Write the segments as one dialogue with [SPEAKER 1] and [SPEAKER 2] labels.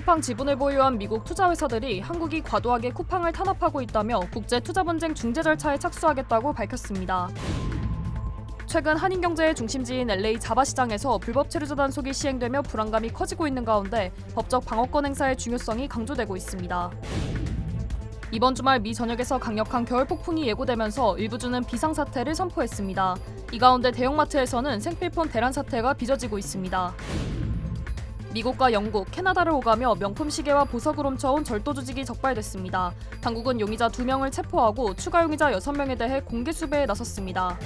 [SPEAKER 1] 쿠팡 지분을 보유한 미국 투자회사들이 한국이 과도하게 쿠팡을 탄압하고 있다며 국제투자분쟁 중재 절차에 착수하겠다고 밝혔습니다. 최근 한인경제의 중심지인 LA 자바시장에서 불법 체류자 단속이 시행되며 불안감이 커지고 있는 가운데 법적 방어권 행사의 중요성이 강조되고 있습니다. 이번 주말 미 전역에서 강력한 겨울 폭풍이 예고되면서 일부 주는 비상사태를 선포했습니다. 이 가운데 대형마트에서는 생필품 대란 사태가 빚어지고 있습니다. 미국과 영국, 캐나다를 오가며 명품 시계와 보석을 훔쳐온 절도 조직이 적발됐습니다. 당국은 용의자 2명을 체포하고 추가 용의자 6명에 대해 공개 수배에 나섰습니다.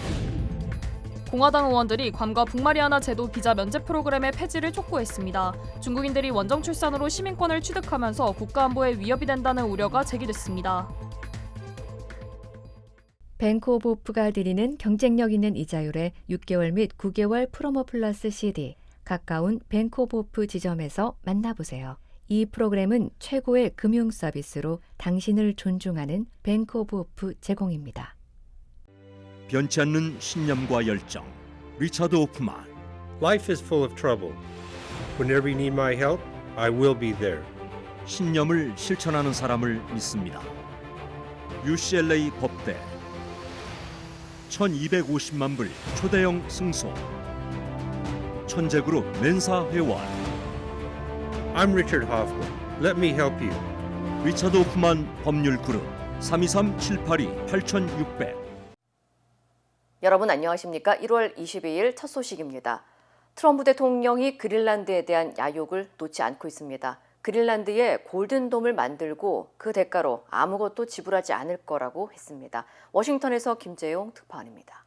[SPEAKER 1] 공화당 의원들이 괌과 북마리아나 제도 비자 면제 프로그램의 폐지를 촉구했습니다. 중국인들이 원정 출산으로 시민권을 취득하면서 국가안보에 위협이 된다는 우려가 제기됐습니다.
[SPEAKER 2] 뱅크 오브 호프가 드리는 경쟁력 있는 이자율의 6개월 및 9개월 프로모 플러스 CD, 가까운 뱅크 오브 호프 지점에서 만나보세요. 이 프로그램은 최고의 금융 서비스로 당신을 존중하는 뱅크 오브 호프 제공입니다.
[SPEAKER 3] 변치 않는 신념과 열정, 리차드 호프만.
[SPEAKER 4] Life is full of trouble. Whenever you need my help, I will be there.
[SPEAKER 3] 신념을 실천하는 사람을 믿습니다. UCLA 법대 1250만 불 초대형 승소, 천재그룹 멘사 회원.
[SPEAKER 4] I'm Richard Hoffman. Let me help you.
[SPEAKER 3] 리차드 호프만 법률그룹 323-782-8600.
[SPEAKER 5] 여러분 안녕하십니까? 1월 22일 첫 소식입니다. 트럼프 대통령이 그린란드에 대한 야욕을 놓지 않고 있습니다. 그린란드에 골든돔을 만들고 그 대가로 아무것도 지불하지 않을 거라고 했습니다. 워싱턴에서 김재용 특파원입니다.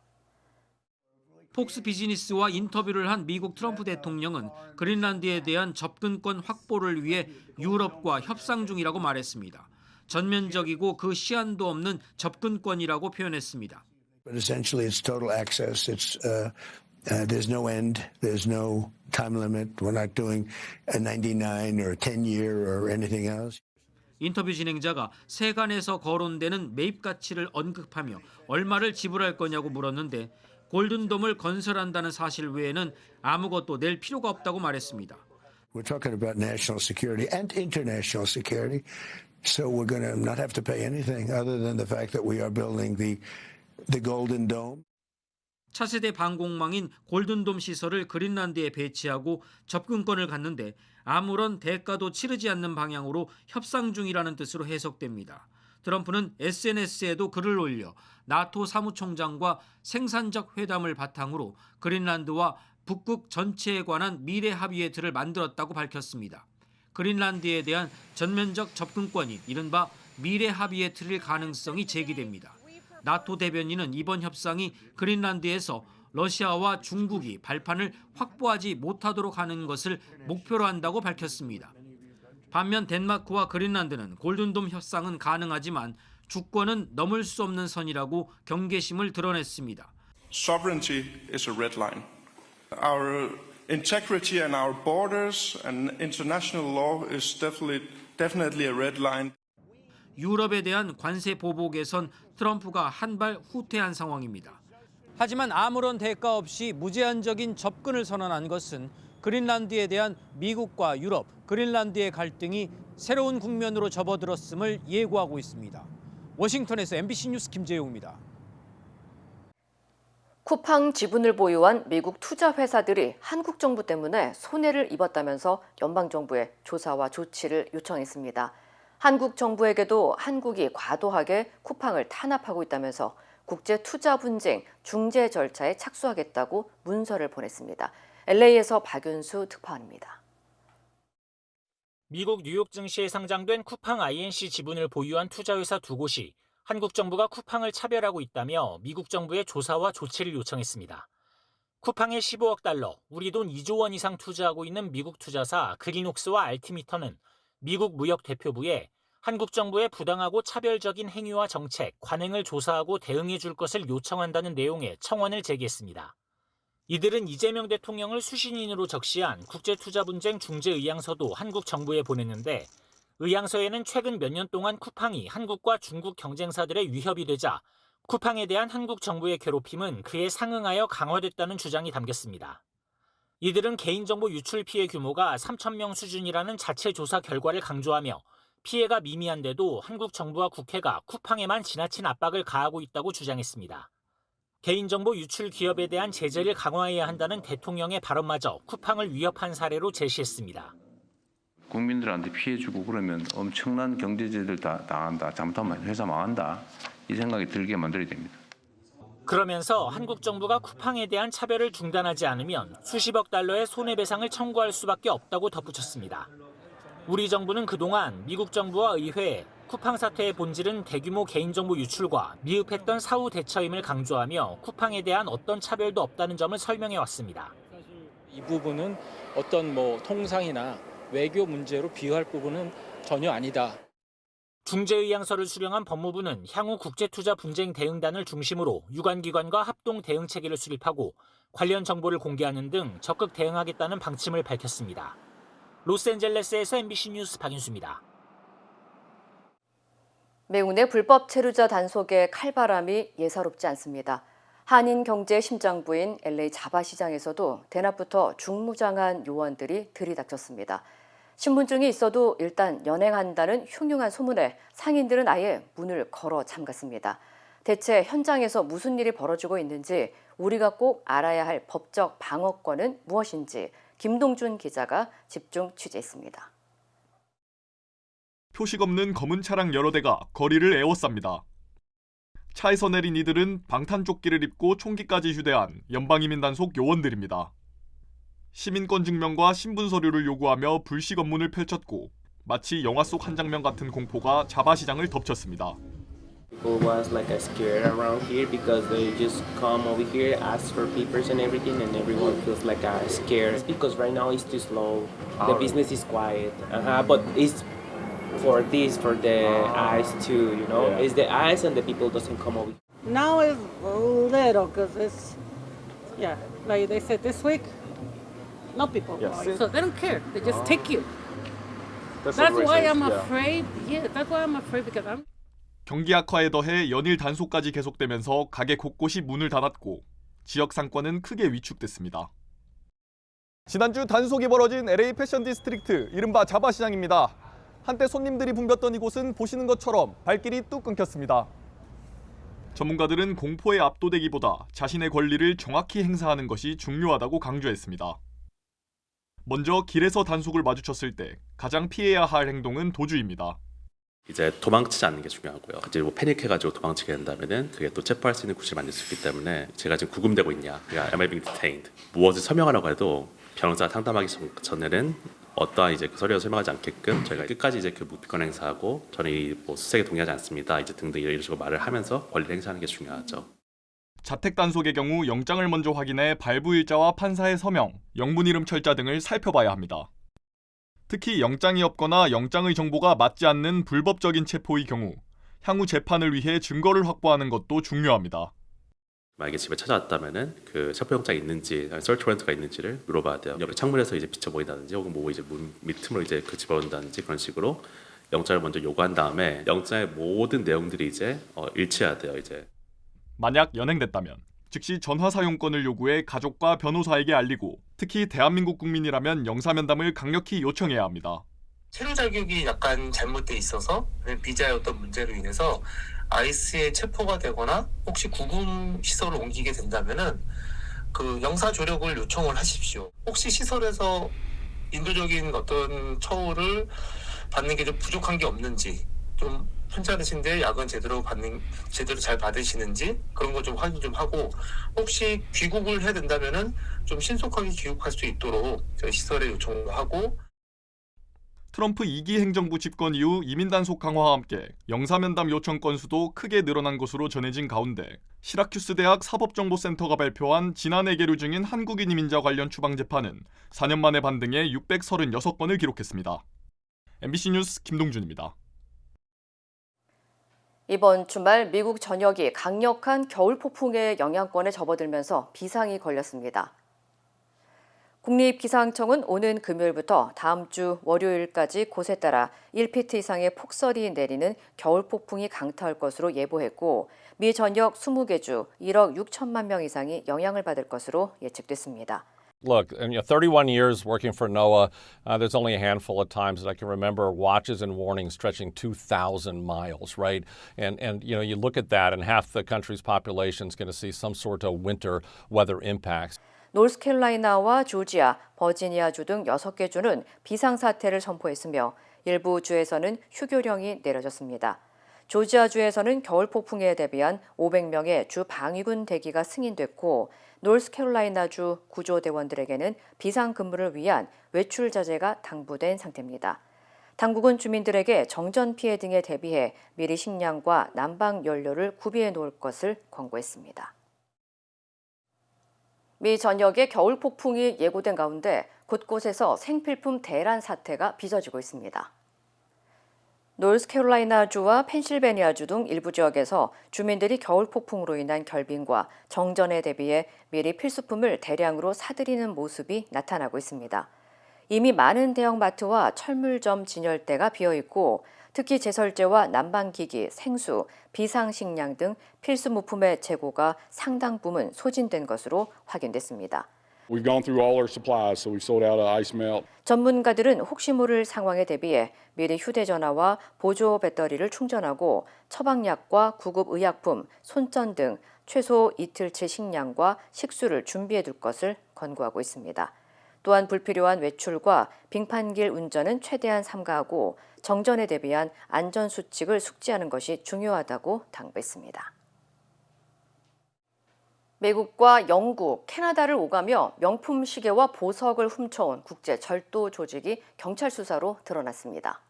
[SPEAKER 6] 폭스 비즈니스와 인터뷰를 한 미국 트럼프 대통령은 그린란드에 대한 접근권 확보를 위해 유럽과 협상 중이라고 말했습니다. 전면적이고 그 시한도 없는 접근권이라고 표현했습니다.
[SPEAKER 7] But essentially, it's total access. There's no end. There's no time limit. We're not doing a 99 or a 10-year or anything else.
[SPEAKER 6] 인터뷰 진행자가 세간에서 거론되는 매입 가치를 언급하며 얼마를 지불할 거냐고 물었는데 골든돔을 건설한다는 사실 외에는 아무것도 낼 필요가 없다고 말했습니다.
[SPEAKER 7] We're talking about national security and international security. So we're going to not have to pay anything other than the fact that we are building the Golden Dome.
[SPEAKER 6] 차세대 방공망인 골든돔 시설을 그린란드에 배치하고 접근권을 갖는데 아무런 대가도 치르지 않는 방향으로 협상 중이라는 뜻으로 해석됩니다. 트럼프는 SNS에도 글을 올려 나토 사무총장과 생산적 회담을 바탕으로 그린란드와 북극 전체에 관한 미래 합의의 틀을 만들었다고 밝혔습니다. 그린란드에 대한 전면적 접근권이 이른바 미래 합의의 틀일 가능성이 제기됩니다. 나토 대변인은 이번 협상이 그린란드에서 러시아와 중국이 발판을 확보하지 못하도록 하는 것을 목표로 한다고 밝혔습니다. 반면 덴마크와 그린란드는 골든돔 협상은 가능하지만 주권은 넘을 수 없는 선이라고 경계심을 드러냈습니다.
[SPEAKER 8] Sovereignty is a red line. Our integrity and our borders and international law is definitely a red line.
[SPEAKER 6] 유럽에 대한 관세 보복에선 트럼프가 한 발 후퇴한 상황입니다. 하지만 아무런 대가 없이 무제한적인 접근을 선언한 것은 그린란드에 대한 미국과 유럽, 그린란드의 갈등이 새로운 국면으로 접어들었음을 예고하고 있습니다. 워싱턴에서 MBC 뉴스 김재용입니다.
[SPEAKER 5] 쿠팡 지분을 보유한 미국 투자 회사들이 한국 정부 때문에 손해를 입었다면서 연방정부에 조사와 조치를 요청했습니다. 한국 정부에게도 한국이 과도하게 쿠팡을 탄압하고 있다면서 국제투자분쟁 중재 절차에 착수하겠다고 문서를 보냈습니다. LA에서 박윤수 특파원입니다.
[SPEAKER 9] 미국 뉴욕 증시에 상장된 쿠팡 INC 지분을 보유한 투자회사 두 곳이 한국 정부가 쿠팡을 차별하고 있다며 미국 정부에 조사와 조치를 요청했습니다. 쿠팡에 15억 달러, 우리 돈 2조 원 이상 투자하고 있는 미국 투자사 그린옥스와 알티미터는 미국 무역 대표부에 한국 정부의 부당하고 차별적인 행위와 정책, 관행을 조사하고 대응해 줄 것을 요청한다는 내용의 청원을 제기했습니다. 이들은 이재명 대통령을 수신인으로 적시한 국제투자분쟁 중재의향서도 한국 정부에 보냈는데 의향서에는 최근 몇 년 동안 쿠팡이 한국과 중국 경쟁사들의 위협이 되자 쿠팡에 대한 한국 정부의 괴롭힘은 그에 상응하여 강화됐다는 주장이 담겼습니다. 이들은 개인정보 유출 피해 규모가 3,000명 수준이라는 자체 조사 결과를 강조하며 피해가 미미한데도 한국 정부와 국회가 쿠팡에만 지나친 압박을 가하고 있다고 주장했습니다. 개인정보 유출 기업에 대한 제재를 강화해야 한다는 대통령의 발언마저 쿠팡을 위협한 사례로 제시했습니다.
[SPEAKER 10] 국민들한테 피해 주고 그러면 엄청난 경제제재를 당한다. 잘못하면 회사 망한다. 이 생각이 들게 만들어야 됩니다.
[SPEAKER 9] 그러면서 한국 정부가 쿠팡에 대한 차별을 중단하지 않으면 수십억 달러의 손해배상을 청구할 수밖에 없다고 덧붙였습니다. 우리 정부는 그동안 미국 정부와 의회에 쿠팡 사태의 본질은 대규모 개인정보 유출과 미흡했던 사후 대처임을 강조하며 쿠팡에 대한 어떤 차별도 없다는 점을 설명해 왔습니다.
[SPEAKER 11] 이 부분은 어떤 통상이나 외교 문제로 비유할 부분은 전혀 아니다.
[SPEAKER 9] 중재의향서를 수령한 법무부는 향후 국제투자 분쟁 대응단을 중심으로 유관기관과 합동 대응 체계를 수립하고 관련 정보를 공개하는 등 적극 대응하겠다는 방침을 밝혔습니다. 로스앤젤레스에서 MBC 뉴스 박인수입니다.
[SPEAKER 5] 매운의 불법 체류자 단속의 칼바람이 예사롭지 않습니다. 한인경제심장부인 LA 자바시장에서도 대낮부터 중무장한 요원들이 들이닥쳤습니다. 신분증이 있어도 일단 연행한다는 흉흉한 소문에 상인들은 아예 문을 걸어 잠갔습니다. 대체 현장에서 무슨 일이 벌어지고 있는지, 우리가 꼭 알아야 할 법적 방어권은 무엇인지 김동준 기자가 집중 취재했습니다.
[SPEAKER 12] 표식 없는 검은 차량 여러 대가 거리를 에워쌉니다. 차에서 내린 이들은 방탄조끼를 입고 총기까지 휴대한 연방이민단속 요원들입니다. 시민권 증명과 신분 서류를 요구하며 불식 업무를 펼쳤고 마치 영화 속 한 장면 같은 공포가 자바시장을 덮쳤습니다.
[SPEAKER 13] People was like a scared around here because they just come over here, ask for papers and everything, and everyone feels like scared because right now it's too slow. The business is quiet, but it's for the eyes too, you know. It's the eyes and the people doesn't come over.
[SPEAKER 14] Now it's a little because it's like they said this week. No people going, so they don't care. They just take you. That's why I'm afraid. Yeah, that's why I'm afraid because I'm.
[SPEAKER 12] 경기 악화에 더해 연일 단속까지 계속되면서 가게 곳곳이 문을 닫았고 지역 상권은 크게 위축됐습니다. 지난주 단속이 벌어진 LA 패션 디스트릭트, 이른바 자바시장입니다. 한때 손님들이 붐볐던 이곳은 보시는 것처럼 발길이 뚝 끊겼습니다. 전문가들은 공포에 압도되기보다 자신의 권리를 정확히 행사하는 것이 중요하다고 강조했습니다. 먼저 길에서 단속을 마주쳤을 때 가장 피해야 할 행동은 도주입니다.
[SPEAKER 15] 이제 도망치지 않는 게 중요하고요. 이제 패닉해가지고 도망치게 된다면은 그게 또 체포할 수 있는 구실을 만들 수 있기 때문에 제가 지금 구금되고 있냐, 그러니까 am I being detained? 무엇을 설명하라고 해도 변호사가 상담하기 전에는 어떠한 이제 그 서류를 설명하지 않게끔 저희가 끝까지 이제 그 무피권 행사하고 저는 이 수색에 동의하지 않습니다. 이제 등등 이런 식으로 말을 하면서 권리를 행사하는 게 중요하죠.
[SPEAKER 12] 자택 단속의 경우 영장을 먼저 확인해 발부일자와 판사의 서명, 영문 이름 철자 등을 살펴봐야 합니다. 특히 영장이 없거나 영장의 정보가 맞지 않는 불법적인 체포의 경우 향후 재판을 위해 증거를 확보하는 것도 중요합니다.
[SPEAKER 15] 만약에 집에 찾아왔다면은 그 체포영장이 있는지, 서치 워런트가 있는지를 물어봐야 돼요. 옆에 창문에서 이제 비쳐 보인다든지, 혹은 뭐 이제 문 밑틈으로 이제 그 집어온다든지 그런 식으로 영장을 먼저 요구한 다음에 영장의 모든 내용들이 이제 일치해야 돼요. 이제
[SPEAKER 12] 만약 연행됐다면 즉시 전화 사용권을 요구해 가족과 변호사에게 알리고 특히 대한민국 국민이라면 영사면담을 강력히 요청해야 합니다.
[SPEAKER 16] 체류 자격이 약간 잘못돼 있어서 비자의 어떤 문제로 인해서 ICE에 체포가 되거나 혹시 구금 시설을 옮기게 된다면은 그 영사 조력을 요청을 하십시오. 혹시 시설에서 인도적인 어떤 처우를 받는 게 좀 부족한 게 없는지, 좀 편찮으신데 약은 제대로 잘 받으시는지 그런 거 좀 확인 좀 하고, 혹시 귀국을 해야 된다면은 좀 신속하게 귀국할 수 있도록 저희 시설에 요청을 하고.
[SPEAKER 12] 트럼프 2기 행정부 집권 이후 이민 단속 강화와 함께 영사면담 요청 건수도 크게 늘어난 것으로 전해진 가운데 시라큐스 대학 사법정보센터가 발표한 지난해 계류 중인 한국인 이민자 관련 추방 재판은 4년 만에 반등해 636건을 기록했습니다. MBC 뉴스 김동준입니다.
[SPEAKER 5] 이번 주말 미국 전역이 강력한 겨울 폭풍의 영향권에 접어들면서 비상이 걸렸습니다. 국립기상청은 오는 금요일부터 다음 주 월요일까지 곳에 따라 1피트 이상의 폭설이 내리는 겨울 폭풍이 강타할 것으로 예보했고, 미 전역 20개 주 1억 6천만 명 이상이 영향을 받을 것으로 예측됐습니다.
[SPEAKER 17] Look, 31 years working for NOAA, there's only a handful of times that I can remember watches and warnings stretching 2,000 miles, right? And you look at that, and half the country's population is going to see some sort of winter weather impacts.
[SPEAKER 5] 노스캐롤라이나와 조지아, 버지니아주 등 6개 주는 비상사태를 선포했으며 일부 주에서는 휴교령이 내려졌습니다. 조지아주에서는 겨울 폭풍에 대비한 500명의 주 방위군 대기가 승인됐고 노스캐롤라이나주 구조대원들에게는 비상근무를 위한 외출 자제가 당부된 상태입니다. 당국은 주민들에게 정전 피해 등에 대비해 미리 식량과 난방 연료를 구비해 놓을 것을 권고했습니다. 미 전역에 겨울 폭풍이 예고된 가운데 곳곳에서 생필품 대란 사태가 빚어지고 있습니다. 노스캐롤라이나주와 펜실베니아주 등 일부 지역에서 주민들이 겨울 폭풍으로 인한 결빙과 정전에 대비해 미리 필수품을 대량으로 사들이는 모습이 나타나고 있습니다. 이미 많은 대형마트와 철물점 진열대가 비어있고 특히 제설제와 난방기기, 생수, 비상식량 등 필수무품의 재고가 상당 부분 소진된 것으로 확인됐습니다.
[SPEAKER 18] We've gone through all our supplies, so we sold out of ice melt.
[SPEAKER 5] 전문가들은 혹시 모를 상황에 대비해 미리 휴대전화와 보조 배터리를 충전하고 처방약과 구급의약품, 손전 등 최소 이틀치 식량과 식수를 준비해 둘 것을 권고하고 있습니다. 또한 불필요한 외출과 빙판길 운전은 최대한 삼가하고 정전에 대비한 안전수칙을 숙지하는 것이 중요하다고 당부했습니다. 미국과 영국, 캐나다를 오가며 명품 시계와 보석을 훔쳐온 국제 절도 조직이 경찰 수사로 드러났습니다.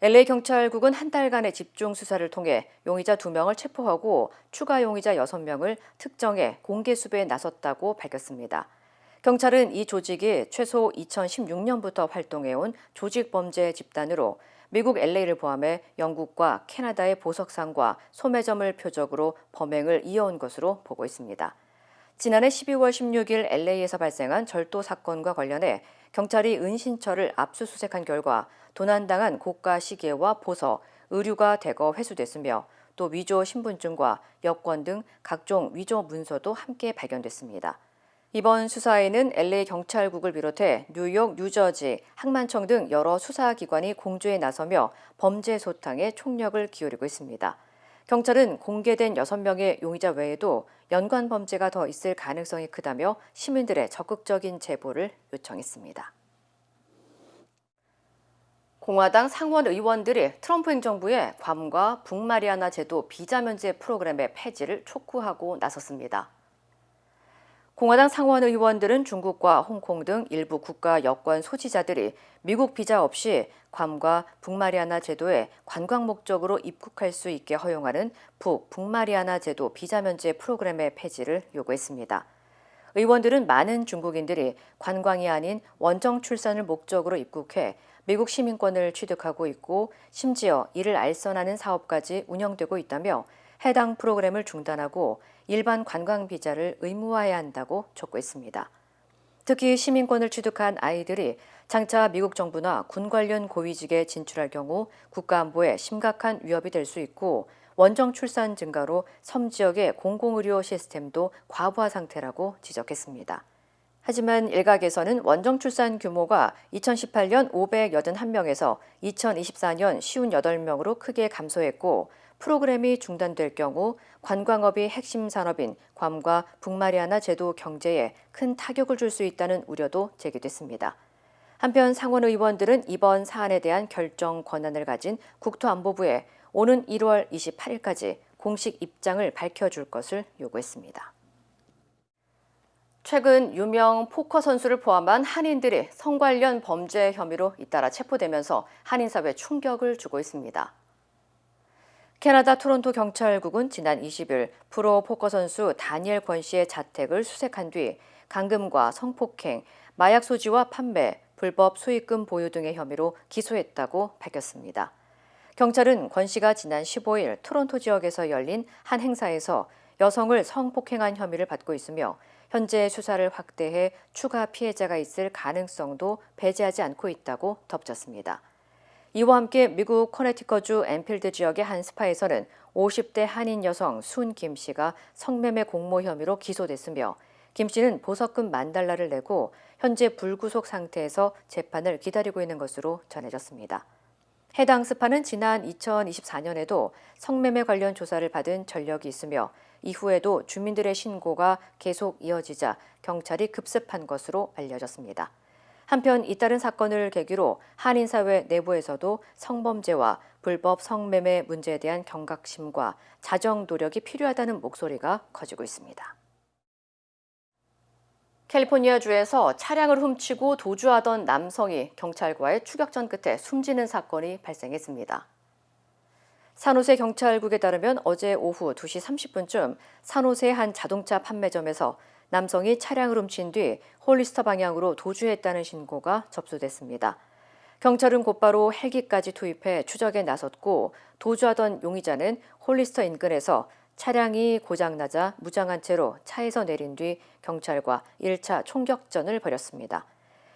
[SPEAKER 5] LA 경찰국은 한 달간의 집중 수사를 통해 용의자 2명을 체포하고 추가 용의자 6명을 특정해 공개 수배에 나섰다고 밝혔습니다. 경찰은 이 조직이 최소 2016년부터 활동해온 조직범죄 집단으로 미국 LA를 포함해 영국과 캐나다의 보석상과 소매점을 표적으로 범행을 이어온 것으로 보고 있습니다. 지난해 12월 16일 LA에서 발생한 절도 사건과 관련해 경찰이 은신처를 압수수색한 결과 도난당한 고가 시계와 보석, 의류가 대거 회수됐으며 또 위조 신분증과 여권 등 각종 위조 문서도 함께 발견됐습니다. 이번 수사에는 LA 경찰국을 비롯해 뉴욕, 뉴저지, 항만청 등 여러 수사기관이 공조에 나서며 범죄 소탕에 총력을 기울이고 있습니다. 경찰은 공개된 6명의 용의자 외에도 연관 범죄가 더 있을 가능성이 크다며 시민들의 적극적인 제보를 요청했습니다. 공화당 상원 의원들이 트럼프 행정부의 괌과 북마리아나 제도 비자 면제 프로그램의 폐지를 촉구하고 나섰습니다. 공화당 상원 의원들은 중국과 홍콩 등 일부 국가 여권 소지자들이 미국 비자 없이 괌과 북마리아나 제도에 관광 목적으로 입국할 수 있게 허용하는 북마리아나 제도 비자 면제 프로그램의 폐지를 요구했습니다. 의원들은 많은 중국인들이 관광이 아닌 원정 출산을 목적으로 입국해 미국 시민권을 취득하고 있고 심지어 이를 알선하는 사업까지 운영되고 있다며 해당 프로그램을 중단하고 일반 관광 비자를 의무화해야 한다고 촉구했습니다. 특히 시민권을 취득한 아이들이 장차 미국 정부나 군 관련 고위직에 진출할 경우 국가안보에 심각한 위협이 될 수 있고 원정 출산 증가로 섬 지역의 공공의료 시스템도 과부하 상태라고 지적했습니다. 하지만 일각에서는 원정 출산 규모가 2018년 581명에서 2024년 58명으로 크게 감소했고 프로그램이 중단될 경우 관광업이 핵심 산업인 괌과 북마리아나 제도 경제에 큰 타격을 줄 수 있다는 우려도 제기됐습니다. 한편 상원 의원들은 이번 사안에 대한 결정 권한을 가진 국토안보부에 오는 1월 28일까지 공식 입장을 밝혀줄 것을 요구했습니다. 최근 유명 포커 선수를 포함한 한인들이 성 관련 범죄 혐의로 잇따라 체포되면서 한인사회에 충격을 주고 있습니다. 캐나다 토론토 경찰국은 지난 20일 프로 포커 선수 다니엘 권 씨의 자택을 수색한 뒤 감금과 성폭행, 마약 소지와 판매, 불법 수익금 보유 등의 혐의로 기소했다고 밝혔습니다. 경찰은 권 씨가 지난 15일 토론토 지역에서 열린 한 행사에서 여성을 성폭행한 혐의를 받고 있으며 현재 수사를 확대해 추가 피해자가 있을 가능성도 배제하지 않고 있다고 덧붙였습니다. 이와 함께 미국 커네티컷주 앤필드 지역의 한 스파에서는 50대 한인 여성 순 김 씨가 성매매 공모 혐의로 기소됐으며 김 씨는 보석금 $10,000를 내고 현재 불구속 상태에서 재판을 기다리고 있는 것으로 전해졌습니다. 해당 스파는 지난 2024년에도 성매매 관련 조사를 받은 전력이 있으며 이후에도 주민들의 신고가 계속 이어지자 경찰이 급습한 것으로 알려졌습니다. 한편 잇따른 사건을 계기로 한인사회 내부에서도 성범죄와 불법 성매매 문제에 대한 경각심과 자정 노력이 필요하다는 목소리가 커지고 있습니다. 캘리포니아주에서 차량을 훔치고 도주하던 남성이 경찰과의 추격전 끝에 숨지는 사건이 발생했습니다. 산호세 경찰국에 따르면 어제 오후 2시 30분쯤 산호세 한 자동차 판매점에서 남성이 차량을 훔친 뒤 홀리스터 방향으로 도주했다는 신고가 접수됐습니다. 경찰은 곧바로 헬기까지 투입해 추적에 나섰고 도주하던 용의자는 홀리스터 인근에서 차량이 고장나자 무장한 채로 차에서 내린 뒤 경찰과 1차 총격전을 벌였습니다.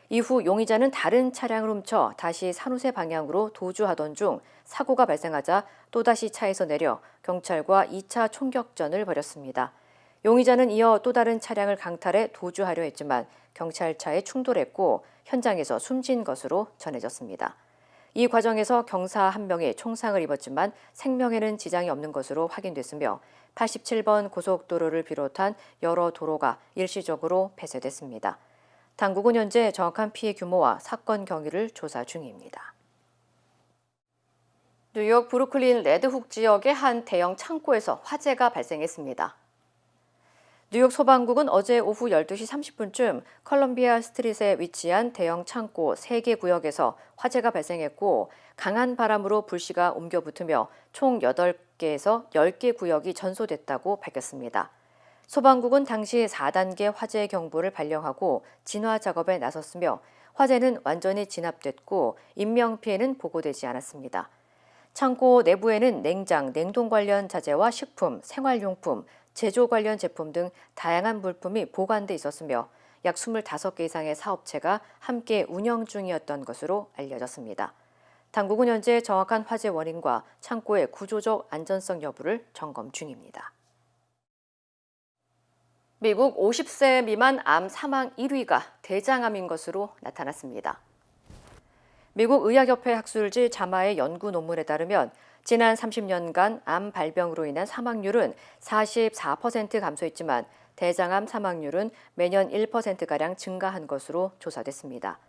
[SPEAKER 5] 이후 용의자는 다른 차량을 훔쳐 다시 산호세 방향으로 도주하던 중 사고가 발생하자 또다시 차에서 내려 경찰과 2차 총격전을 벌였습니다. 용의자는 이어 또 다른 차량을 강탈해 도주하려 했지만 경찰차에 충돌했고 현장에서 숨진 것으로 전해졌습니다. 이 과정에서 경사 1명이 총상을 입었지만 생명에는 지장이 없는 것으로 확인됐으며 87번 고속도로를 비롯한 여러 도로가 일시적으로 폐쇄됐습니다. 당국은 현재 정확한 피해 규모와 사건 경위를 조사 중입니다. 뉴욕 브루클린 레드훅 지역의 한 대형 창고에서 화재가 발생했습니다. 뉴욕 소방국은 어제 오후 12시 30분쯤 컬럼비아 스트릿에 위치한 대형 창고 3개 구역에서 화재가 발생했고 강한 바람으로 불씨가 옮겨 붙으며 총 8개에서 10개 구역이 전소됐다고 밝혔습니다. 소방국은 당시 4단계 화재 경보를 발령하고 진화 작업에 나섰으며 화재는 완전히 진압됐고 인명피해는 보고되지 않았습니다. 창고 내부에는 냉장, 냉동 관련 자재와 식품, 생활용품, 제조 관련 제품 등 다양한 물품이 보관돼 있었으며 약 25개 이상의 사업체가 함께 운영 중이었던 것으로 알려졌습니다. 당국은 현재 정확한 화재 원인과 창고의 구조적 안전성 여부를 점검 중입니다. 미국 50세 미만 암 사망 1위가 대장암인 것으로 나타났습니다. 미국 의학협회 학술지 자마의 연구 논문에 따르면 지난 30년간 암 발병으로 인한 사망률은 44% 감소했지만 대장암 사망률은 매년 1%가량 증가한 것으로 조사됐습니다.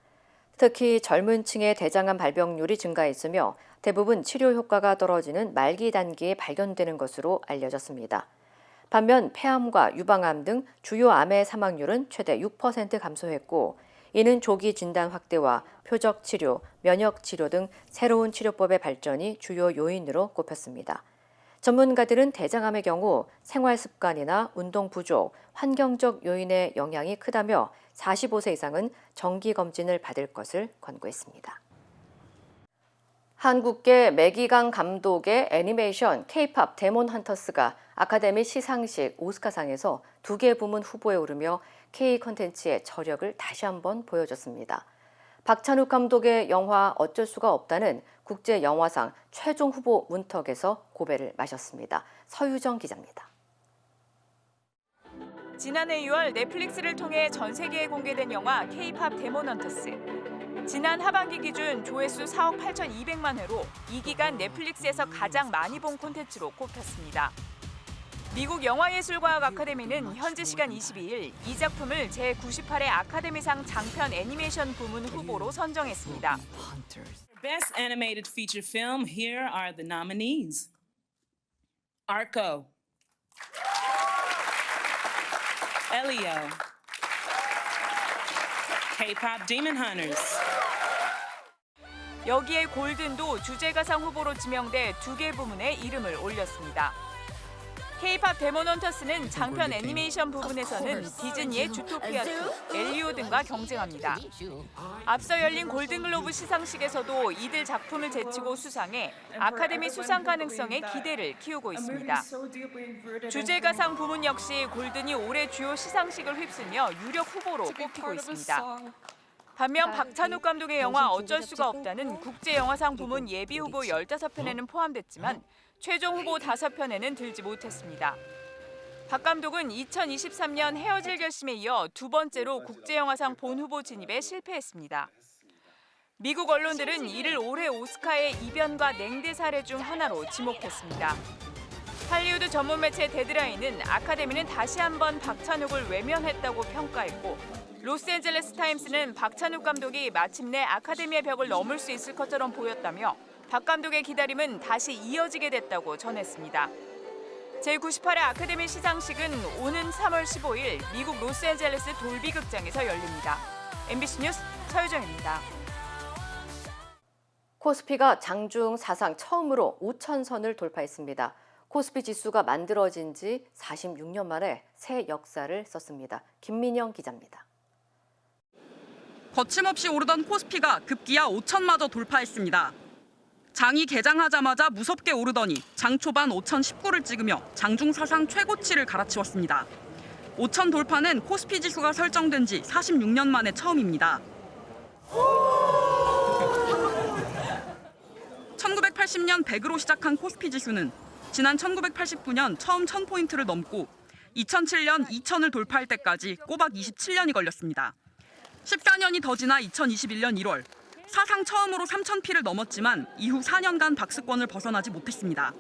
[SPEAKER 5] 특히 젊은 층의 대장암 발병률이 증가했으며 대부분 치료 효과가 떨어지는 말기 단계에 발견되는 것으로 알려졌습니다. 반면 폐암과 유방암 등 주요 암의 사망률은 최대 6% 감소했고 이는 조기 진단 확대와 표적 치료, 면역 치료 등 새로운 치료법의 발전이 주요 요인으로 꼽혔습니다. 전문가들은 대장암의 경우 생활 습관이나 운동 부족, 환경적 요인의 영향이 크다며 45세 이상은 정기 검진을 받을 것을 권고했습니다. 한국계 매기강 감독의 애니메이션 K-팝 데몬 헌터스가 아카데미 시상식 오스카상에서 2개 부문 후보에 오르며 K 콘텐츠의 저력을 다시 한번 보여줬습니다. 박찬욱 감독의 영화 어쩔 수가 없다는 국제영화상 최종 후보 문턱에서 고배를 마셨습니다. 서유정 기자입니다.
[SPEAKER 19] 지난해 6월 넷플릭스를 통해 전 세계에 공개된 영화 K-팝 데몬 헌터스. 지난 하반기 기준 조회수 4억 8,200만 회로 이 기간 넷플릭스에서 가장 많이 본 콘텐츠로 꼽혔습니다. 미국 영화예술과학 아카데미는 현지 시간 22일 이 작품을 제98회 아카데미상 장편 애니메이션 부문 후보로 선정했습니다.
[SPEAKER 20] Best Animated Feature Film, here are the nominees. Arco, Elio, K-pop Demon Hunters.
[SPEAKER 19] 여기에 골든도 주제가상 후보로 지명돼 2개 부문에 이름을 올렸습니다. K-팝 데몬 헌터스는 장편 애니메이션 부분에서는 디즈니의 주토피아2, 엘리오 등과 경쟁합니다. 앞서 열린 골든글로브 시상식에서도 이들 작품을 제치고 수상해 아카데미 수상 가능성에 기대를 키우고 있습니다. 주제가상 부문 역시 골든이 올해 주요 시상식을 휩쓸며 유력 후보로 꼽히고 있습니다. 반면 박찬욱 감독의 영화 어쩔 수가 없다는 국제영화상 부문 예비 후보 15편에는 포함됐지만 최종 후보 5편에는 들지 못했습니다. 박 감독은 2023년 헤어질 결심에 이어 두 번째로 국제영화상 본후보 진입에 실패했습니다. 미국 언론들은 이를 올해 오스카의 이변과 냉대 사례 중 하나로 지목했습니다. 할리우드 전문 매체 데드라인은 아카데미는 다시 한번 박찬욱을 외면했다고 평가했고, 로스앤젤레스 타임스는 박찬욱 감독이 마침내 아카데미의 벽을 넘을 수 있을 것처럼 보였다며 박 감독의 기다림은 다시 이어지게 됐다고 전했습니다. 제98회 아카데미 시상식은 오는 3월 15일 미국 로스앤젤레스 돌비 극장에서 열립니다. MBC 뉴스 서유정입니다.
[SPEAKER 5] 코스피가 장중 사상 처음으로 5,000선을 돌파했습니다. 코스피 지수가 만들어진 지 46년 만에 새 역사를 썼습니다. 김민영 기자입니다.
[SPEAKER 21] 거침없이 오르던 코스피가 급기야 5,000마저 돌파했습니다. 장이 개장하자마자 무섭게 오르더니 장 초반 5,019를 찍으며 장중 사상 최고치를 갈아치웠습니다. 5,000 돌파는 코스피 지수가 설정된 지 46년 만에 처음입니다. 1980년 100으로 시작한 코스피 지수는 지난 1989년 처음 1000포인트를 넘고 2007년 2000을 돌파할 때까지 꼬박 27년이 걸렸습니다. 14년이 더 지나 2021년 1월 사상 처음으로 3000P를 넘었지만 이후 4년간 박스권을 벗어나지 못했습니다.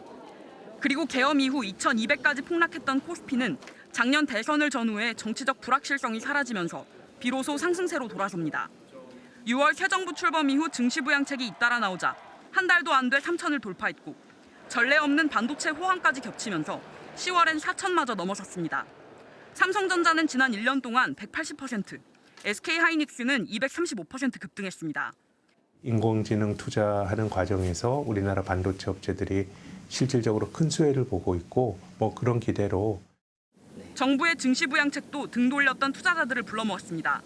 [SPEAKER 21] 그리고 계엄 이후 2200까지 폭락했던 코스피는 작년 대선을 전후해 정치적 불확실성이 사라지면서 비로소 상승세로 돌아섭니다. 6월 새 정부 출범 이후 증시 부양책이 잇따라 나오자 한 달도 안 돼 3000을 돌파했고 전례 없는 반도체 호황까지 겹치면서 10월엔 4000마저 넘어섰습니다. 삼성전자는 지난 1년 동안 180%, SK하이닉스는 235% 급등했습니다.
[SPEAKER 22] 인공지능 투자하는 과정에서 우리나라 반도체 업체들이 실질적으로 큰 수혜를 보고 있고 그런 기대로
[SPEAKER 21] 정부의 증시 부양책도 등 돌렸던 투자자들을 불러 모았습니다.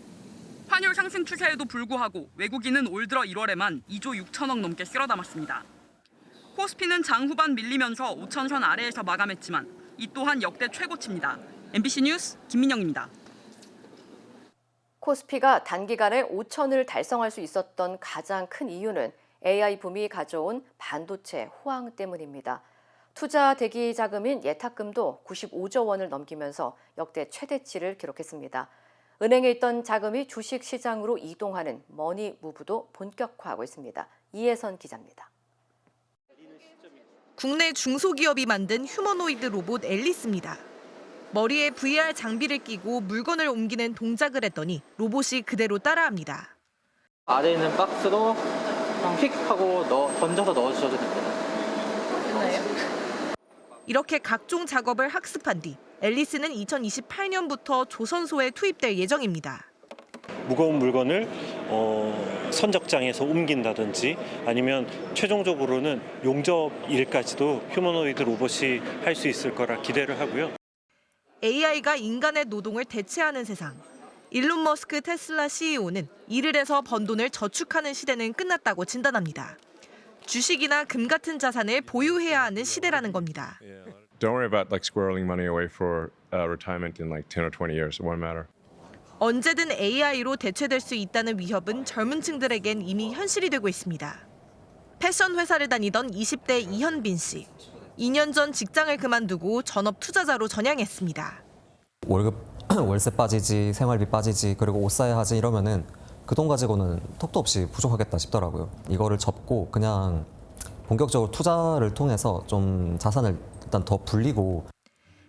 [SPEAKER 21] 환율 상승 추세에도 불구하고 외국인은 올 들어 1월에만 2조 6천억 넘게 쓸어 담았습니다. 코스피는 장 후반 밀리면서 5,000선 아래에서 마감했지만 이 또한 역대 최고치입니다. MBC 뉴스 김민영입니다.
[SPEAKER 5] 코스피가 단기간에 5,000을 달성할 수 있었던 가장 큰 이유는 AI 붐이 가져온 반도체 호황 때문입니다. 투자 대기 자금인 예탁금도 95조 원을 넘기면서 역대 최대치를 기록했습니다. 은행에 있던 자금이 주식 시장으로 이동하는 머니 무브도 본격화하고 있습니다. 이혜선 기자입니다.
[SPEAKER 23] 국내 중소기업이 만든 휴머노이드 로봇 앨리스입니다. 머리에 VR 장비를 끼고 물건을 옮기는 동작을 했더니 로봇이 그대로 따라합니다.
[SPEAKER 24] 안에 있는 박스로 픽하고 던져서 넣어주셔도 됩니다.
[SPEAKER 23] 이렇게 각종 작업을 학습한 뒤 앨리스는 2028년부터 조선소에 투입될 예정입니다.
[SPEAKER 25] 무거운 물건을 선적장에서 옮긴다든지 아니면 최종적으로는 용접 일까지도 휴머노이드 로봇이 할 수 있을 거라 기대를 하고요.
[SPEAKER 23] AI가 인간의 노동을 대체하는 세상. 일론 머스크 테슬라 CEO는 일을 해서 번 돈을 저축하는 시대는 끝났다고 진단합니다. 주식이나 금 같은 자산을 보유해야 하는 시대라는 겁니다.
[SPEAKER 26] Don't worry about squirreling money away for retirement in 10 or 20 years. It won't matter.
[SPEAKER 23] 언제든 AI로 대체될 수 있다는 위협은 젊은 층들에겐 이미 현실이 되고 있습니다. 패션 회사를 다니던 20대 이현빈 씨. 2년 전 직장을 그만두고 전업 투자자로 전향했습니다.
[SPEAKER 27] 월세 빠지지, 생활비 빠지지, 그리고 옷 사야 하지 이러면은 그 돈 가지고는 턱도 없이 부족하겠다 싶더라고요. 이거를 접고 그냥 본격적으로 투자를 통해서 좀 자산을 일단 더 불리고.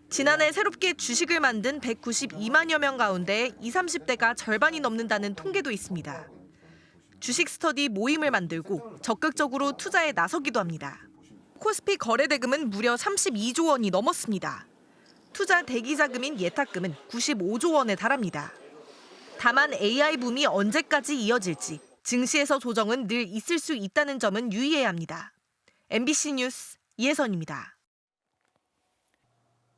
[SPEAKER 23] 지난해 새롭게 주식을 만든 192만여 명 가운데 20, 30대가 절반이 넘는다는 통계도 있습니다. 주식 스터디 모임을 만들고 적극적으로 투자에 나서기도 합니다. 코스피 거래 대금은 무려 32조 원이 넘었습니다. 투자 대기 자금인 예탁금은 95조 원에 달합니다. 다만 AI 붐이 언제까지 이어질지 증시에서 조정은 늘 있을 수 있다는 점은 유의해야 합니다. MBC 뉴스 이혜선입니다.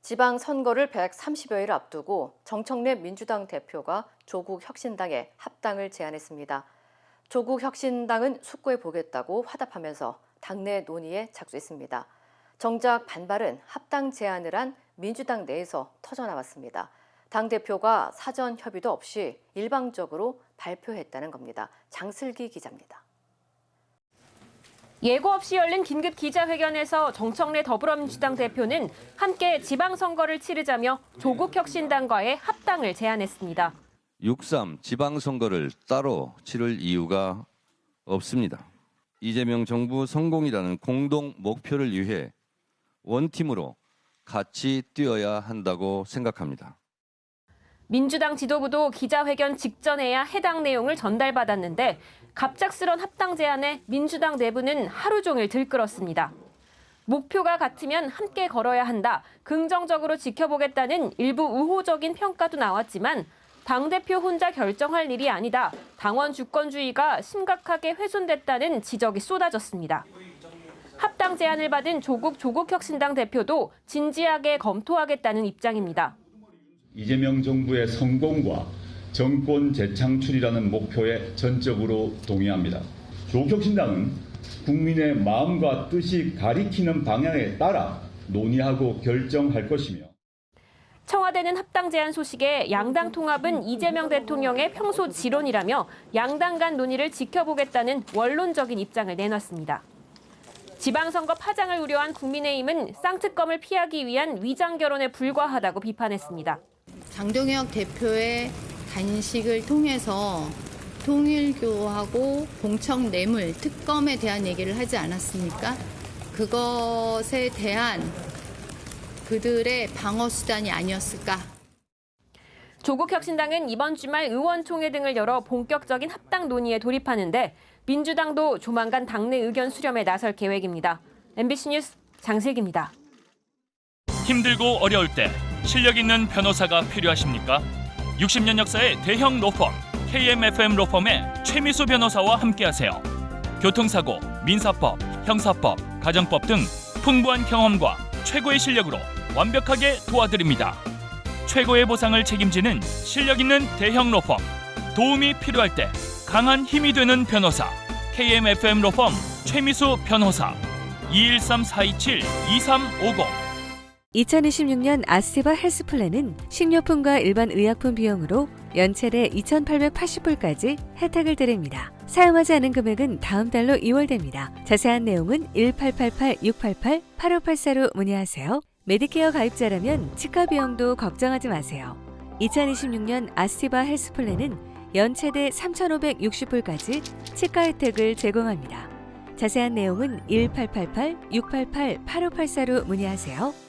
[SPEAKER 5] 지방선거를 130여일 앞두고 정청래 민주당 대표가 조국혁신당에 합당을 제안했습니다. 조국혁신당은 숙고해 보겠다고 화답하면서 당내 논의에 착수했습니다. 정작 반발은 합당 제안을 한 민주당 내에서 터져나왔습니다. 당대표가 사전 협의도 없이 일방적으로 발표했다는 겁니다. 장슬기 기자입니다.
[SPEAKER 1] 예고 없이 열린 긴급 기자회견에서 정청래 더불어민주당 대표는 함께 지방선거를 치르자며 조국혁신당과의 합당을 제안했습니다.
[SPEAKER 2] 6.3 지방선거를 따로 치를 이유가 없습니다. 이재명 정부 성공이라는 공동 목표를 위해 원팀으로 같이 뛰어야 한다고 생각합니다.
[SPEAKER 1] 민주당 지도부도 기자회견 직전에야 해당 내용을 전달받았는데 갑작스런 합당 제안에 민주당 내부는 하루 종일 들끓었습니다. 목표가 같으면 함께 걸어야 한다, 긍정적으로 지켜보겠다는 일부 우호적인 평가도 나왔지만 당대표 혼자 결정할 일이 아니다, 당원 주권주의가 심각하게 훼손됐다는 지적이 쏟아졌습니다. 합당 제안을 받은 조국혁신당 대표도 진지하게 검토하겠다는 입장입니다.
[SPEAKER 3] 이재명 정부의 성공과 정권 재창출이라는 목표에 전적으로 동의합니다. 조국혁신당은 국민의 마음과 뜻이 가리키는 방향에 따라 논의하고 결정할 것이며
[SPEAKER 1] 청와대는 합당 제안 소식에 양당 통합은 이재명 대통령의 평소 지론이라며 양당 간 논의를 지켜보겠다는 원론적인 입장을 내놨습니다. 지방선거 파장을 우려한 국민의힘은 쌍특검을 피하기 위한 위장 결혼에 불과하다고 비판했습니다.
[SPEAKER 4] 장동혁 대표의 단식을 통해서 통일교하고 공청 뇌물 특검에 대한 얘기를 하지 않았습니까? 그것에 대한 그들의 방어 수단이 아니었을까?
[SPEAKER 1] 조국혁신당은 이번 주말 의원총회 등을 열어 본격적인 합당 논의에 돌입하는데 민주당도 조만간 당내 의견 수렴에 나설 계획입니다. MBC 뉴스 장슬기입니다.
[SPEAKER 6] 힘들고 어려울 때 실력 있는 변호사가 필요하십니까? 60년 역사의 대형 로펌 KMFM 로펌의 최미수 변호사와 함께하세요. 교통사고, 민사법, 형사법, 가정법 등 풍부한 경험과 최고의 실력으로 완벽하게 도와드립니다. 최고의 보상을 책임지는 실력 있는 대형 로펌. 도움이 필요할 때 강한 힘이 되는 변호사. KMFM 로펌 최미수 변호사. 213-427-2350.
[SPEAKER 7] 2026년 아스테바 헬스플랜은 식료품과 일반 의약품 비용으로 연체대 2,880불까지 혜택을 드립니다. 사용하지 않은 금액은 다음 달로 2월됩니다. 자세한 내용은 1888-688-8584로 문의하세요. 메디케어 가입자라면 치과 비용도 걱정하지 마세요. 2026년 아스티바 헬스플랜은 연체대 3,560불까지 치과 혜택을 제공합니다. 자세한 내용은 1888-688-8584로 문의하세요.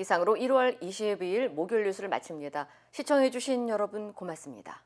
[SPEAKER 5] 이상으로 1월 22일 목요일 뉴스를 마칩니다. 시청해주신 여러분 고맙습니다.